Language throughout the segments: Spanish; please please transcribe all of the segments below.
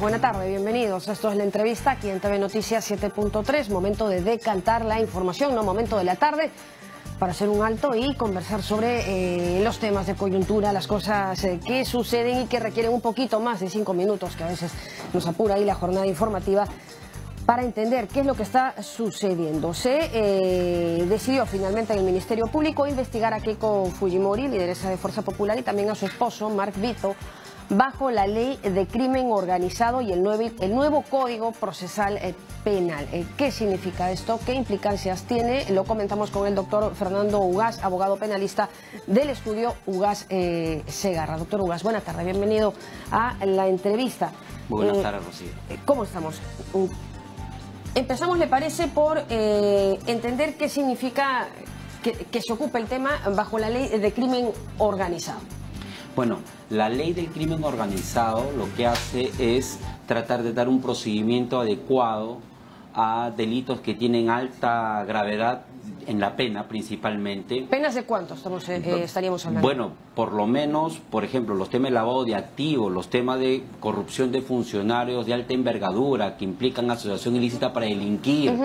Buenas tardes, bienvenidos. Esto es la entrevista aquí en TV Noticias 7.3. Momento de decantar la información, no momento de la tarde, para hacer un alto y conversar sobre los temas de coyuntura, las cosas que suceden y que requieren un poquito más de 5 minutos, que a veces nos apura ahí la jornada informativa, para entender qué es lo que está sucediendo. Se decidió finalmente en el Ministerio Público investigar a Keiko Fujimori, lideresa de Fuerza Popular, y también a su esposo, Mark Vito, bajo la ley de crimen organizado y el nuevo Código Procesal Penal. ¿Qué significa esto? ¿Qué implicancias tiene? Lo comentamos con el doctor Fernando Ugaz, abogado penalista del estudio Ugaz Segarra. Doctor Ugaz, buenas tardes, bienvenido a la entrevista. Buenas tardes, Rocío. ¿Cómo estamos? Empezamos, ¿le parece?, por entender qué significa que se ocupe el tema bajo la ley de crimen organizado. Bueno, la ley del crimen organizado lo que hace es tratar de dar un procedimiento adecuado a delitos que tienen alta gravedad en la pena, principalmente. ¿Penas de cuánto estaríamos hablando? Bueno, por lo menos, por ejemplo, los temas de lavado de activos, los temas de corrupción de funcionarios de alta envergadura que implican asociación ilícita para delinquir,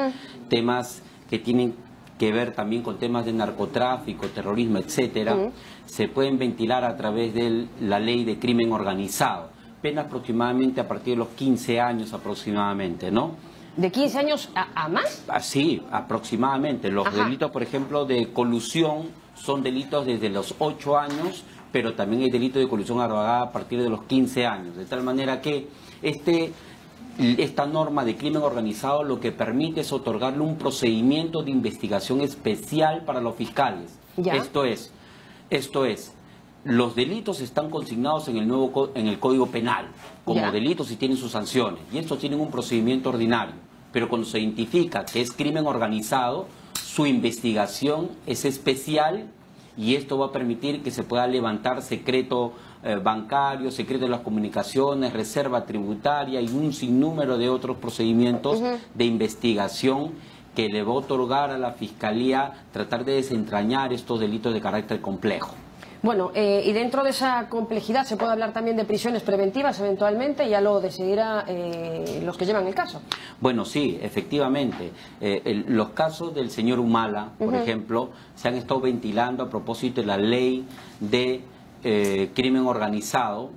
temas que tienen que ver también con temas de narcotráfico, terrorismo, etcétera, se pueden ventilar a través de la ley de crimen organizado. Pena aproximadamente a partir de los 15 años aproximadamente, ¿no? ¿De 15 años a más? Sí, aproximadamente. Los delitos, por ejemplo, de colusión son delitos desde los 8 años, pero también hay delito de colusión agravada a partir de los 15 años. De tal manera que esta norma de crimen organizado lo que permite es otorgarle un procedimiento de investigación especial para los fiscales. ¿Ya? Esto es, los delitos están consignados en el Código Penal como ¿Ya? delitos y tienen sus sanciones, y estos tienen un procedimiento ordinario, pero cuando se identifica que es crimen organizado, su investigación es especial, y esto va a permitir que se pueda levantar secreto bancario, secreto de las comunicaciones, reserva tributaria y un sinnúmero de otros procedimientos de investigación que le va a otorgar a la Fiscalía tratar de desentrañar estos delitos de carácter complejo. Bueno, y dentro de esa complejidad se puede hablar también de prisiones preventivas eventualmente, ya lo decidirá los que llevan el caso. Bueno, sí, efectivamente. Los casos del señor Humala, por ejemplo, se han estado ventilando a propósito de la ley de crimen organizado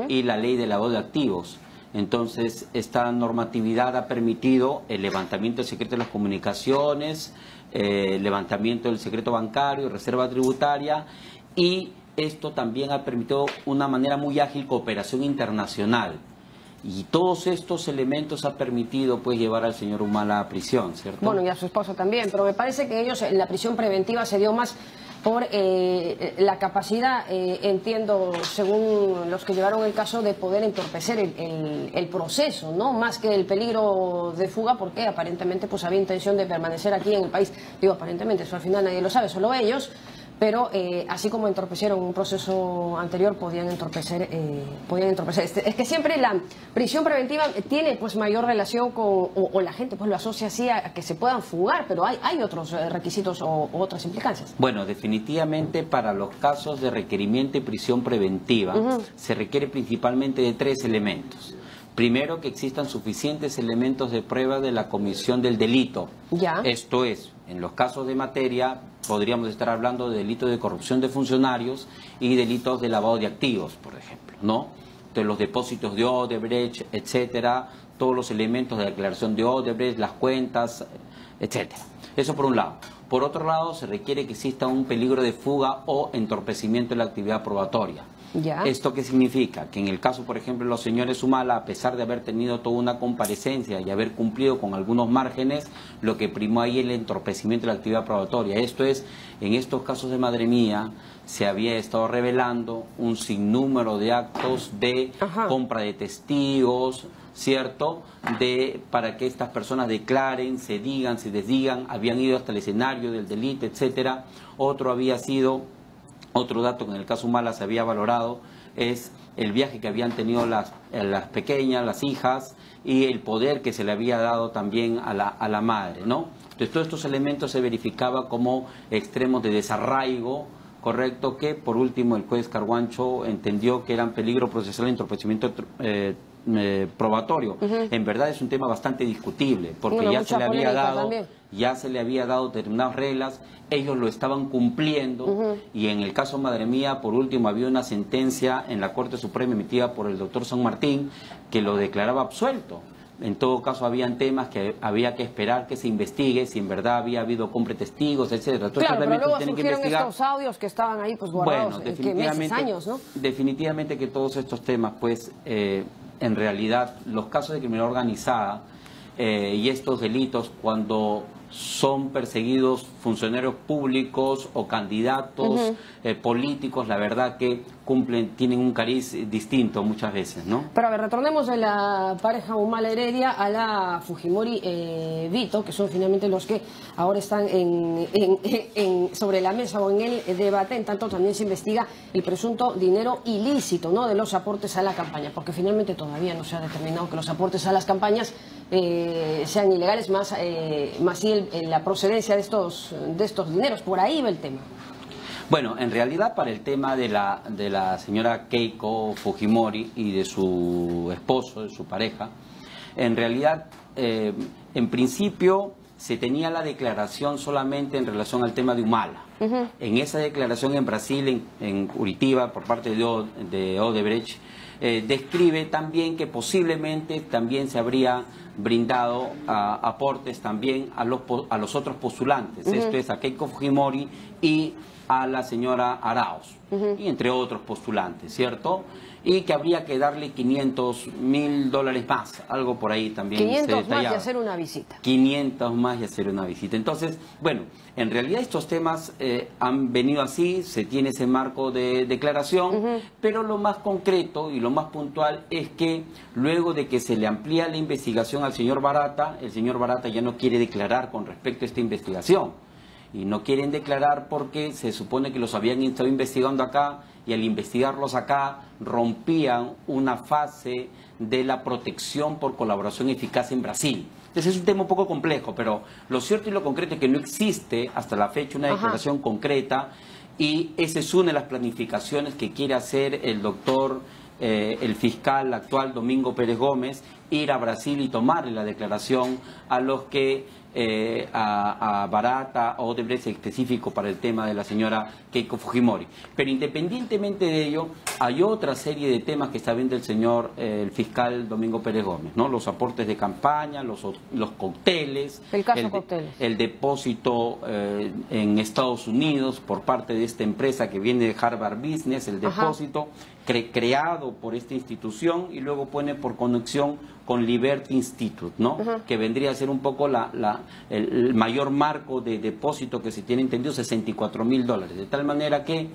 y la ley de lavado de activos. Entonces, esta normatividad ha permitido el levantamiento del secreto de las comunicaciones, levantamiento del secreto bancario, reserva tributaria, y esto también ha permitido una manera muy ágil cooperación internacional. Y todos estos elementos ha permitido pues llevar al señor Humala a prisión, ¿cierto? Bueno, y a su esposo también, pero me parece que ellos en la prisión preventiva se dio más por la capacidad, entiendo, según los que llevaron el caso, de poder entorpecer el proceso, ¿no? Más que el peligro de fuga, porque aparentemente pues había intención de permanecer aquí en el país. Digo, aparentemente, eso al final nadie lo sabe, solo ellos. Pero así como entorpecieron un proceso anterior, podían entorpecer. Es que siempre la prisión preventiva tiene pues mayor relación con, o la gente pues lo asocia así a que se puedan fugar, pero hay otros requisitos o otras implicancias. Bueno, definitivamente para los casos de requerimiento y prisión preventiva se requiere principalmente de 3 elementos. Primero, que existan suficientes elementos de prueba de la comisión del delito. ¿Ya? Esto es, en los casos de materia, podríamos estar hablando de delitos de corrupción de funcionarios y delitos de lavado de activos, por ejemplo, ¿no? De los depósitos de Odebrecht, etcétera, todos los elementos de declaración de Odebrecht, las cuentas, etcétera. Eso por un lado. Por otro lado, se requiere que exista un peligro de fuga o entorpecimiento de la actividad probatoria. ¿Ya? ¿Esto qué significa? Que en el caso, por ejemplo, de los señores Humala, a pesar de haber tenido toda una comparecencia y haber cumplido con algunos márgenes, lo que primó ahí es el entorpecimiento de la actividad probatoria. Esto es, en estos casos de Madre Mía, se había estado revelando un sinnúmero de actos de compra de testigos, ¿cierto? Para que estas personas declaren, se digan, se desdigan, habían ido hasta el escenario del delito, etcétera. Otro dato que en el caso Humala se había valorado es el viaje que habían tenido las pequeñas, las hijas, y el poder que se le había dado también a la madre, ¿no? Entonces todos estos elementos se verificaban como extremos de desarraigo, correcto, que por último el juez Carguancho entendió que eran peligro procesal, entorpecimiento probatorio. En verdad es un tema bastante discutible, porque Bueno, ya se le había dado, también. ya se le había dado determinadas reglas, ellos lo estaban cumpliendo, y en el caso Madre Mía, por último, había una sentencia en la Corte Suprema emitida por el doctor San Martín que lo declaraba absuelto. En todo caso, habían temas que había que esperar que se investigue, si en verdad había habido compra de testigos, etcétera. Claro, pero luego surgieron estos audios que estaban ahí pues guardados, bueno, meses, años, ¿no? Definitivamente que todos estos temas, pues, en realidad, los casos de criminalidad organizada y estos delitos, cuando son perseguidos funcionarios públicos o candidatos políticos, la verdad que tienen un cariz distinto muchas veces, ¿no? Pero a ver, retornemos de la pareja Humala Heredia a la Fujimori Vito, que son finalmente los que ahora están sobre la mesa o en el debate. En tanto, también se investiga el presunto dinero ilícito, ¿no?, de los aportes a la campaña, porque finalmente todavía no se ha determinado que los aportes a las campañas sean ilegales, más sí la procedencia de estos dineros. Por ahí va el tema. Bueno, en realidad para el tema de la señora Keiko Fujimori y de su esposo, de su pareja, en realidad, en principio se tenía la declaración solamente en relación al tema de Humala. En esa declaración en Brasil, en Curitiba, por parte de Odebrecht, describe también que posiblemente también se habría brindado aportes también a los otros postulantes, esto es a Keiko Fujimori y a la señora Arauz, y entre otros postulantes, ¿cierto? Y que habría que darle $500.000 más, algo por ahí también 500 más y hacer una visita. 500 más y hacer una visita. Entonces, bueno, en realidad estos temas han venido así, se tiene ese marco de declaración, pero lo más concreto y lo más puntual es que luego de que se le amplía la investigación al señor Barata, el señor Barata ya no quiere declarar con respecto a esta investigación. Y no quieren declarar porque se supone que los habían estado investigando acá, y al investigarlos acá rompían una fase de la protección por colaboración eficaz en Brasil. Entonces es un tema un poco complejo, pero lo cierto y lo concreto es que no existe hasta la fecha una declaración concreta, y esa es una de las planificaciones que quiere hacer el doctor, el fiscal actual Domingo Pérez Gómez, ir a Brasil y tomarle la declaración a los que a Barata o Odebrecht específico para el tema de la señora Keiko Fujimori. Pero independientemente de ello, hay otra serie de temas que está viendo el señor el fiscal Domingo Pérez Gómez, ¿no? Los aportes de campaña, los cócteles, el caso cócteles, el depósito en Estados Unidos por parte de esta empresa que viene de Harvard Business, el depósito creado por esta institución y luego pone por conexión con Liberty Institute, ¿no? Que vendría a ser un poco el mayor marco de depósito que se tiene entendido, $64.000. De tal manera que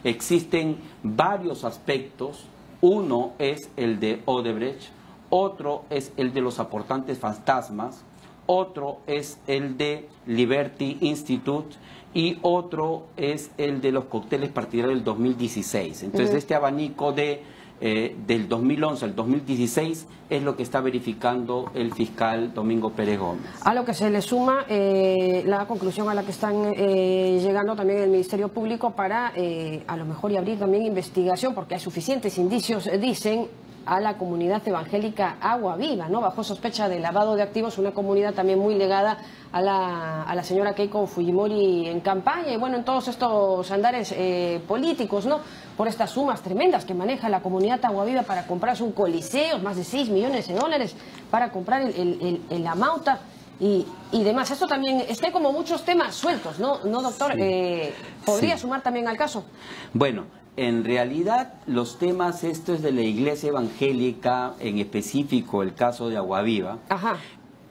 existen varios aspectos. Uno es el de Odebrecht, otro es el de los aportantes fantasmas, otro es el de Liberty Institute y otro es el de los cócteles partidarios del 2016. Entonces, este abanico del 2011 al 2016 es lo que está verificando el fiscal Domingo Pérez Gómez. A lo que se le suma la conclusión a la que están llegando también el Ministerio Público para a lo mejor y abrir también investigación, porque hay suficientes indicios, dicen, a la comunidad evangélica Agua Viva, ¿no? Bajo sospecha de lavado de activos, una comunidad también muy ligada a la señora Keiko Fujimori en campaña y bueno, en todos estos andares políticos, ¿no? Por estas sumas tremendas que maneja la comunidad Agua Viva para comprarse un coliseo, más de $6 millones para comprar el Amauta y demás. Esto también, como muchos temas sueltos, ¿no doctor? Sí. ¿Podría sumar también al caso? Bueno, en realidad los temas estos de la iglesia evangélica, en específico el caso de Agua Viva,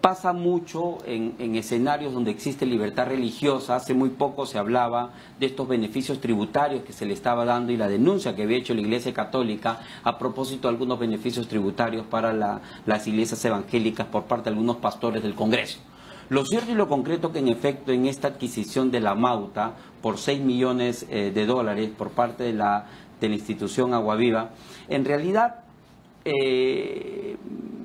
pasa mucho en escenarios donde existe libertad religiosa. Hace muy poco se hablaba de estos beneficios tributarios que se le estaba dando y la denuncia que había hecho la Iglesia Católica a propósito de algunos beneficios tributarios para las iglesias evangélicas por parte de algunos pastores del Congreso. Lo cierto y lo concreto que en efecto en esta adquisición de la Mauta por $6 millones por parte de la institución Agua Viva, en realidad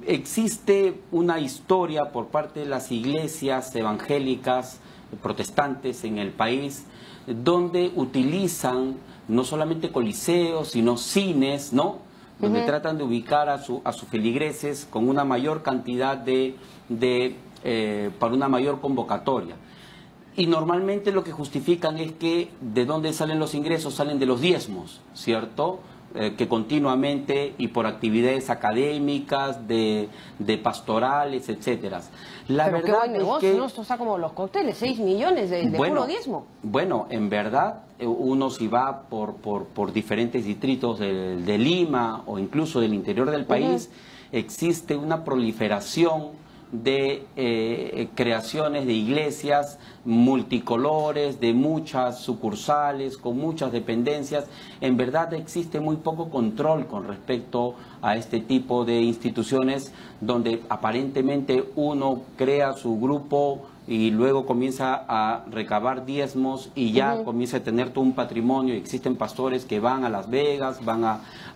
existe una historia por parte de las iglesias evangélicas protestantes en el país donde utilizan no solamente coliseos sino cines, ¿no?, donde tratan de ubicar a sus feligreses con una mayor cantidad para una mayor convocatoria. Y normalmente lo que justifican es que de dónde salen los ingresos, salen de los diezmos, ¿cierto? Que continuamente y por actividades académicas, de pastorales, etcétera. Pero qué buen negocio, ¿no? Esto está como los cócteles, 6 millones de puro diezmo. Bueno, en verdad, uno si va por diferentes distritos de Lima o incluso del interior del país, existe una proliferación de creaciones de iglesias multicolores, de muchas sucursales, con muchas dependencias. En verdad existe muy poco control con respecto a este tipo de instituciones donde aparentemente uno crea su grupo y luego comienza a recabar diezmos y ya comienza a tener todo un patrimonio. Existen pastores que van a Las Vegas, van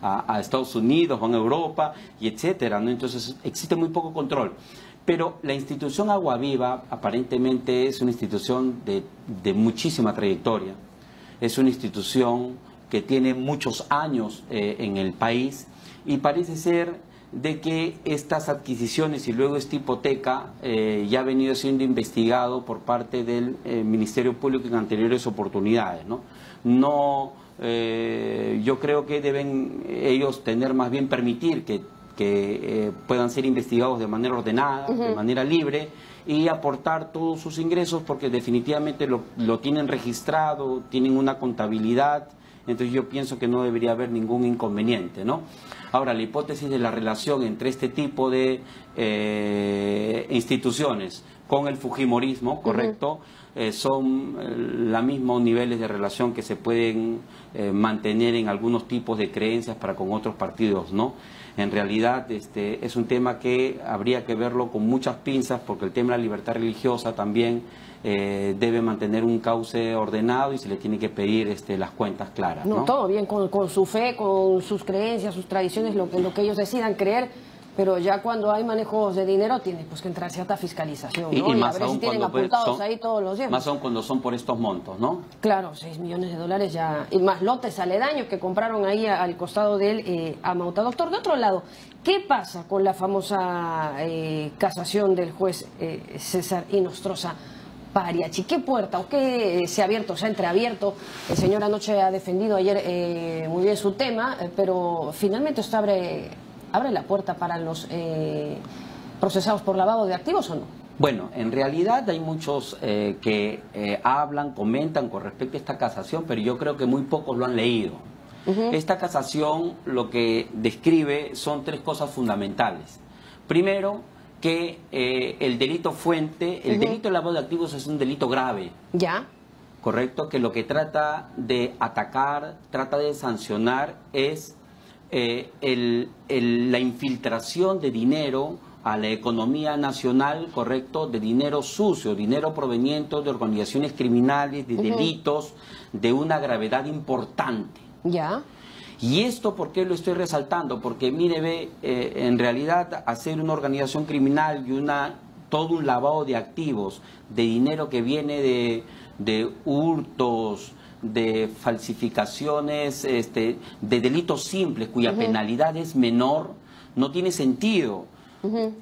a Estados Unidos, van a Europa y etcétera, ¿no? Entonces existe muy poco control. Pero la institución Agua Viva aparentemente es una institución de muchísima trayectoria, es una institución que tiene muchos años en el país y parece ser de que estas adquisiciones y luego esta hipoteca ya ha venido siendo investigado por parte del Ministerio Público en anteriores oportunidades, ¿no? Yo creo que deben ellos tener más bien permitir que puedan ser investigados de manera ordenada, de manera libre y aportar todos sus ingresos porque definitivamente lo tienen registrado, tienen una contabilidad, entonces yo pienso que no debería haber ningún inconveniente, ¿no? Ahora, la hipótesis de la relación entre este tipo de instituciones con el fujimorismo, correcto, son los mismos niveles de relación que se pueden mantener en algunos tipos de creencias para con otros partidos, ¿no? En realidad es un tema que habría que verlo con muchas pinzas porque el tema de la libertad religiosa también debe mantener un cauce ordenado y se le tiene que pedir las cuentas claras, ¿no? Todo bien con su fe, con sus creencias, sus tradiciones, lo que ellos decidan creer, pero ya cuando hay manejos de dinero tiene pues que entrar cierta fiscalización, ¿no? Y más a ver aún si tienen cuando apuntados ahí todos los días. Más aún cuando son por estos montos, ¿no? Claro, 6 millones de dólares ya, y más lotes aledaños que compraron ahí al costado del Amauta. Doctor, de otro lado, ¿qué pasa con la famosa casación del juez César Inostroza Pariachi? ¿Qué puerta o qué se ha abierto, se ha entreabierto? El señor anoche ha defendido ayer muy bien su tema, pero finalmente esto abre la puerta para los procesados por lavado de activos, ¿o no? Bueno, en realidad hay muchos que hablan, comentan con respecto a esta casación, pero yo creo que muy pocos lo han leído. Esta casación lo que describe son 3 cosas fundamentales. Primero, que el delito fuente, el delito de lavado de activos es un delito grave. ¿Ya? Correcto, que lo que trata de atacar, trata de sancionar es la infiltración de dinero a la economía nacional, correcto, de dinero sucio, dinero proveniente de organizaciones criminales, de delitos de una gravedad importante. Ya. Y esto, ¿por qué lo estoy resaltando? Porque, mire, en realidad hacer una organización criminal y todo un lavado de activos, de dinero que viene de hurtos, de falsificaciones, de delitos simples cuya penalidad es menor, no tiene sentido.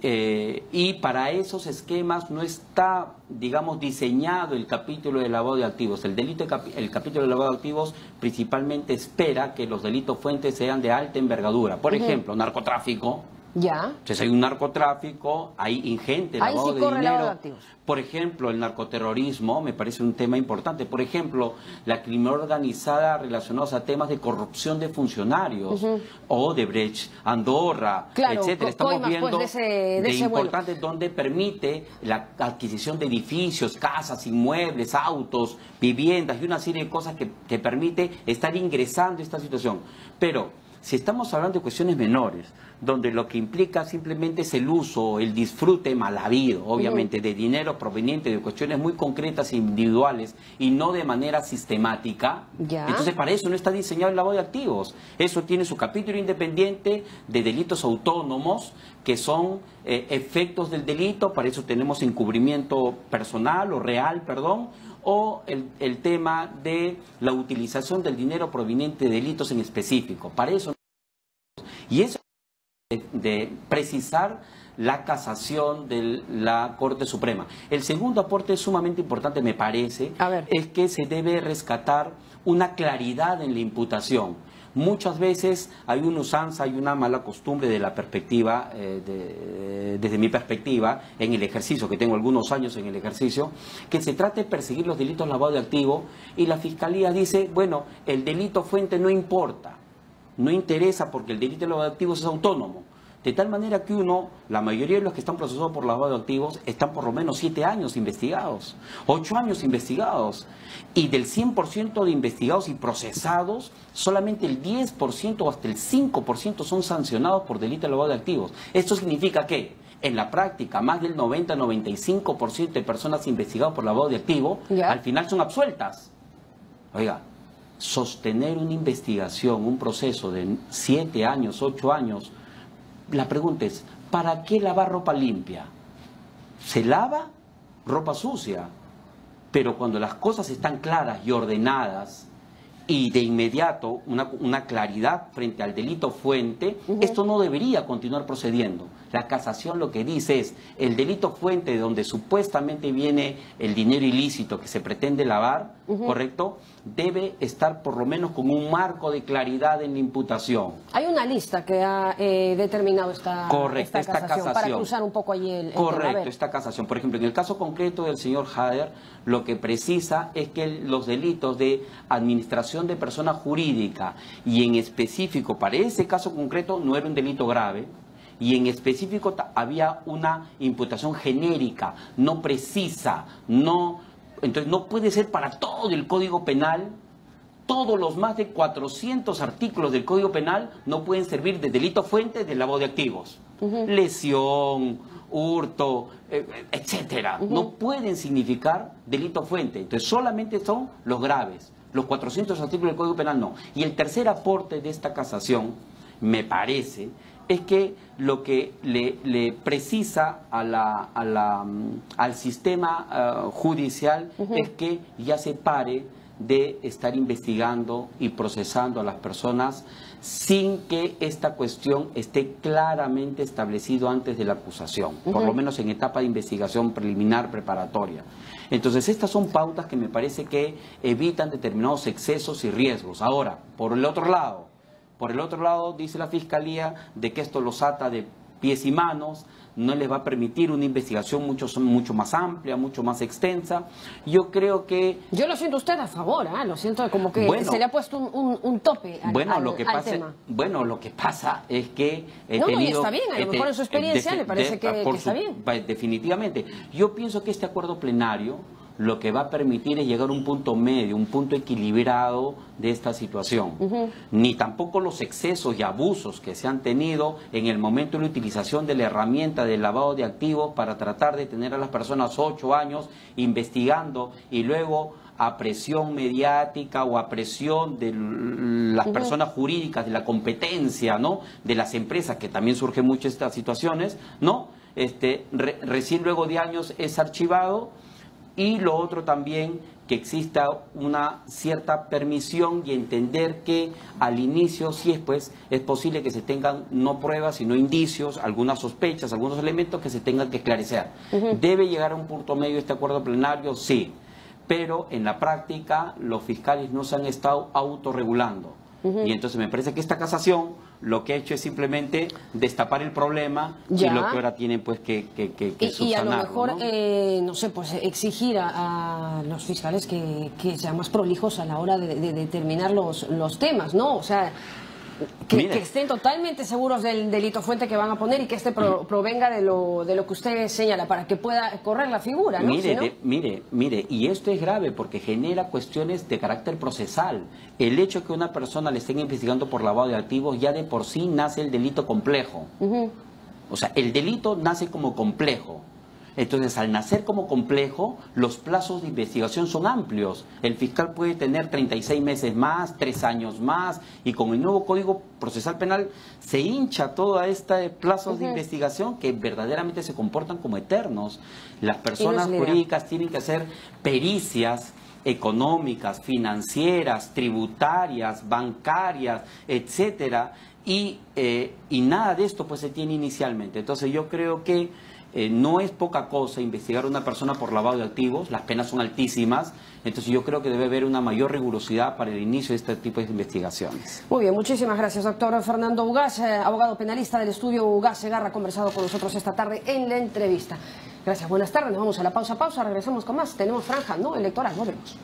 Y para esos esquemas no está, digamos, diseñado el capítulo de lavado de activos. El capítulo de lavado de activos principalmente espera que los delitos fuentes sean de alta envergadura. Por ejemplo, narcotráfico. Ya. Entonces hay un narcotráfico, hay ingente lavado de dinero. Por ejemplo, el narcoterrorismo me parece un tema importante. Por ejemplo, la criminalidad organizada relacionada a temas de corrupción de funcionarios, Odebrecht, Andorra, claro, etcétera. Estamos viendo de importantes donde permite la adquisición de edificios, casas, inmuebles, autos, viviendas y una serie de cosas que permite estar ingresando a esta situación. Pero si estamos hablando de cuestiones menores, donde lo que implica simplemente es el uso, el disfrute mal habido, obviamente, de dinero proveniente de cuestiones muy concretas e individuales y no de manera sistemática, entonces para eso no está diseñado el lavado de activos. Eso tiene su capítulo independiente de delitos autónomos, que son efectos del delito, para eso tenemos encubrimiento personal o real, perdón, o el tema de la utilización del dinero proveniente de delitos en específico. Para eso. Y eso de precisar la casación de la Corte Suprema. El segundo aporte sumamente importante, me parece, es que se debe rescatar una claridad en la imputación. Muchas veces hay una usanza, hay una mala costumbre de la perspectiva, desde mi perspectiva, en el ejercicio, que tengo algunos años en el ejercicio, que se trata de perseguir los delitos de lavado de activos y la Fiscalía dice, bueno, el delito fuente no importa, no interesa porque el delito de lavado de activos es autónomo. De tal manera que la mayoría de los que estén procesados por lavado de activos están por lo menos 7 años investigados, 8 años investigados. Y del 100% de investigados y procesados, solamente el 10% o hasta el 5% son sancionados por delito de lavado de activos. Esto significa que, en la práctica, más del 90-95% de personas investigadas por lavado de activos, al final son absueltas. Oiga, sostener una investigación, un proceso de 7 años, 8 años, la pregunta es, ¿para qué lavar ropa limpia? Se lava ropa sucia, pero cuando las cosas están claras y ordenadas y de inmediato una claridad frente al delito fuente, esto no debería continuar procediendo. La casación lo que dice es, el delito fuente de donde supuestamente viene el dinero ilícito que se pretende lavar, ¿correcto?, debe estar por lo menos con un marco de claridad en la imputación. Hay una lista que ha determinado esta casación, para cruzar un poco allí el Correcto, esta casación. Por ejemplo, en el caso concreto del señor Hader, lo que precisa es que los delitos de administración de persona jurídica y en específico para ese caso concreto no era un delito grave, y en específico había una imputación genérica, no precisa, entonces no puede ser para todo el Código Penal. Todos los más de 400 artículos del Código Penal no pueden servir de delito fuente de lavado de activos. Lesión, hurto, etcétera. No pueden significar delito fuente. Entonces solamente son los graves. Los 400 artículos del Código Penal no. Y el tercer aporte de esta casación, me parece, es que lo que le precisa al sistema judicial es que ya se pare de estar investigando y procesando a las personas sin que esta cuestión esté claramente establecido antes de la acusación, por lo menos en etapa de investigación preliminar preparatoria. Entonces estas son pautas que me parece que evitan determinados excesos y riesgos. Ahora, por el otro lado, dice la Fiscalía de que esto los ata de pies y manos, no les va a permitir una investigación mucho más amplia, mucho más extensa. Yo creo que... Yo lo siento usted a favor, lo siento como que se le ha puesto un tope al tema. Bueno, lo que pasa es que y está bien, a lo mejor en su experiencia le parece que está bien. Definitivamente. Yo pienso que este acuerdo plenario lo que va a permitir es llegar a un punto medio, un punto equilibrado de esta situación. Ni tampoco los excesos y abusos que se han tenido en el momento de la utilización de la herramienta del lavado de activos para tratar de tener a las personas 8 años investigando y luego a presión mediática o a presión de las personas jurídicas, de la competencia, ¿no?, de las empresas, que también surgen muchas estas situaciones, ¿no? Recién luego de años es archivado. Y lo otro también, que exista una cierta permisión y entender que al inicio sí es posible que se tengan no pruebas, sino indicios, algunas sospechas, algunos elementos que se tengan que esclarecer. ¿Debe llegar a un punto medio este acuerdo plenario? Sí, pero en la práctica los fiscales no se han estado autorregulando. Y entonces me parece que esta casación lo que ha hecho es simplemente destapar el problema y lo que ahora tienen pues que subsanarlo. Y a lo mejor, no sé, pues exigir a los fiscales que sean más prolijos a la hora de determinar los temas, ¿no? O sea, que estén totalmente seguros del delito fuente que van a poner y que provenga de lo que usted señala para que pueda correr la figura, ¿no? Mire, y esto es grave porque genera cuestiones de carácter procesal. El hecho de que una persona le estén investigando por lavado de activos, ya de por sí nace el delito complejo. O sea, el delito nace como complejo. Entonces, al nacer como complejo, los plazos de investigación son amplios. El fiscal puede tener 36 meses más, 3 años más, y con el nuevo Código Procesal Penal se hincha toda esta plazos de investigación que verdaderamente se comportan como eternos. Las personas jurídicas tienen que hacer pericias económicas, financieras, tributarias, bancarias, etcétera, y nada de esto pues se tiene inicialmente. Entonces yo creo que no es poca cosa investigar a una persona por lavado de activos, las penas son altísimas, entonces yo creo que debe haber una mayor rigurosidad para el inicio de este tipo de investigaciones. Muy bien, muchísimas gracias, doctor Fernando Ugaz, abogado penalista del estudio Ugaz Segarra, ha conversado con nosotros esta tarde en la entrevista. Gracias, buenas tardes, nos vamos a la pausa, regresamos con más, tenemos franja no electoral, volvemos.